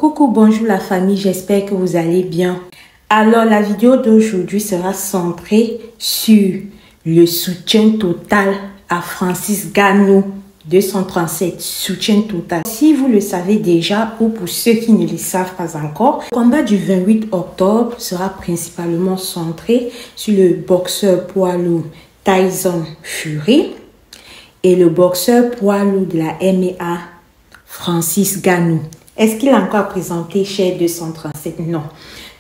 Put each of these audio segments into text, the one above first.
Coucou, bonjour la famille, j'espère que vous allez bien. Alors la vidéo d'aujourd'hui sera centrée sur le soutien total à Francis Ngannou 237, soutien total. Si vous le savez déjà ou pour ceux qui ne le savent pas encore, le combat du 28 octobre sera principalement centré sur le boxeur poids lourd Tyson Fury et le boxeur poids lourd de la MMA Francis Ngannou. Est-ce qu'il a encore présenté chez 237? Non.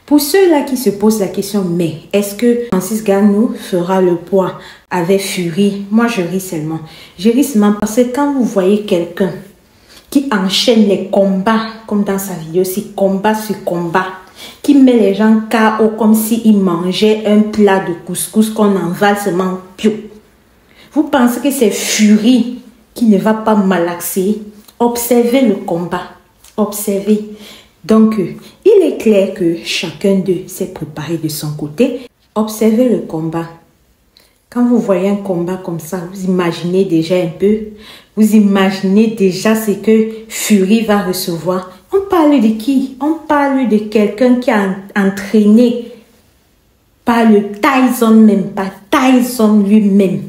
Pour ceux-là qui se posent la question, mais est-ce que Francis Ngannou fera le poids avec Fury? Moi, je ris seulement. Je ris seulement parce que quand vous voyez quelqu'un qui enchaîne les combats, comme dans sa vidéo, c'est combat sur combat, qui met les gens KO comme s'ils mangeaient un plat de couscous qu'on envale seulement pio. Vous pensez que c'est Fury qui ne va pas malaxer? Observez le combat. Observez. Donc, il est clair que chacun d'eux s'est préparé de son côté. Observez le combat. Quand vous voyez un combat comme ça, vous imaginez déjà un peu. Vous imaginez déjà ce que Fury va recevoir. On parle de qui? On parle de quelqu'un qui a entraîné par le Tyson même, par Tyson lui-même.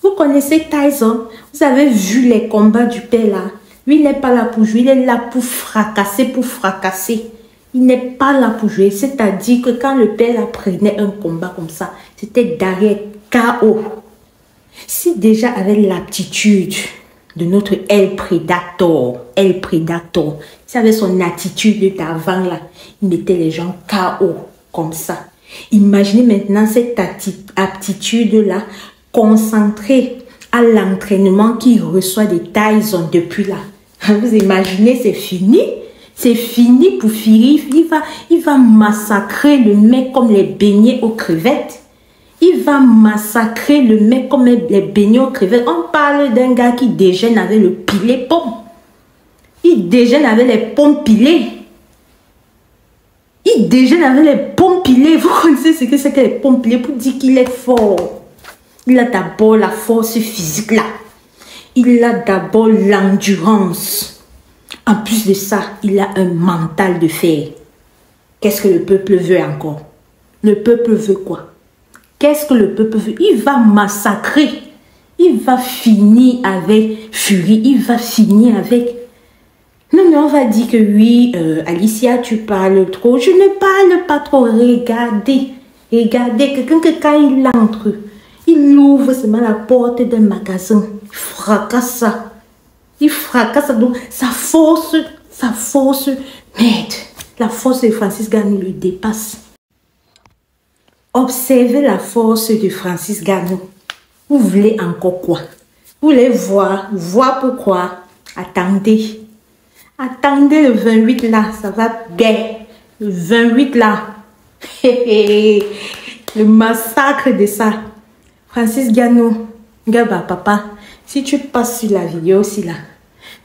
Vous connaissez Tyson? Vous avez vu les combats du père là? Lui, il n'est pas là pour jouer, il est là pour fracasser, Il n'est pas là pour jouer. C'est-à-dire que quand le père prenait un combat comme ça, c'était derrière KO. Si déjà avec l'aptitude de notre El Predator, si avec son attitude d'avant là, il mettait les gens KO comme ça. Imaginez maintenant cette aptitude-là concentrée à l'entraînement qu'il reçoit de Tyson depuis là. Vous imaginez, c'est fini. C'est fini pour Fury. Il va massacrer le mec comme les beignets aux crevettes. Il va massacrer le mec comme les beignets aux crevettes. On parle d'un gars qui déjeune avec le pilet pomme. Il déjeune avec les pommes pilées. Il déjeune avec les pommes pilées. Vous connaissez ce que c'est que les pommes pilées pour dire qu'il est fort. Il a d'abord la force physique là. Il a d'abord l'endurance. En plus de ça, il a un mental de fer. Qu'est-ce que le peuple veut encore? Le peuple veut quoi? Qu'est-ce que le peuple veut? Il va massacrer. Il va finir avec Fury. Il va finir avec... Non, mais on va dire que oui, Alicia, tu parles trop. Je ne parle pas trop. Regardez. Regardez, quelqu'un que quand il entre... Il ouvre seulement la porte d'un magasin. Il fracasse ça. Il fracasse ça. Donc, sa force, merde. La force de Francis Ngannou le dépasse. Observez la force de Francis Ngannou. Vous voulez encore quoi? Vous voulez voir pourquoi? Attendez. Attendez le 28 là. Ça va bien. Le 28 là. Le massacre de ça. Francis Ngannou, Gaba papa, si tu passes sur la vidéo aussi là,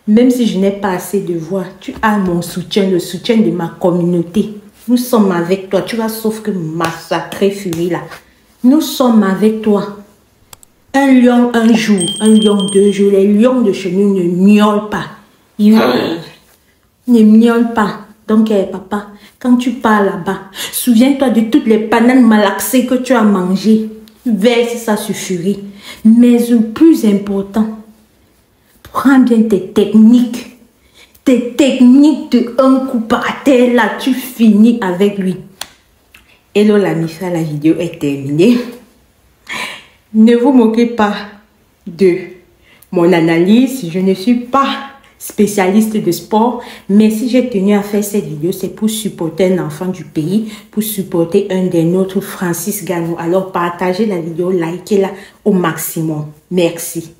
même si je n'ai pas assez de voix, tu as mon soutien, le soutien de ma communauté. Nous sommes avec toi. Tu vas sauf que massacrer Fury là. Nous sommes avec toi. Un lion un jour, un lion 2 jours. Les lions de chez nous ne miaulent pas. Ils ne miaulent pas. Donc papa, quand tu pars là-bas, souviens-toi de toutes les bananes malaxées que tu as mangées. Verse ça sur Fury. Mais le plus important, prends bien tes techniques. Tes techniques de un coup par terre, là, tu finis avec lui. Hello la Mifa, la vidéo est terminée. Ne vous moquez pas de mon analyse. Je ne suis pas spécialiste de sport, mais si j'ai tenu à faire cette vidéo, c'est pour supporter un enfant du pays, pour supporter un des nôtres, Francis Ngannou. Alors partagez la vidéo, likez-la au maximum. Merci.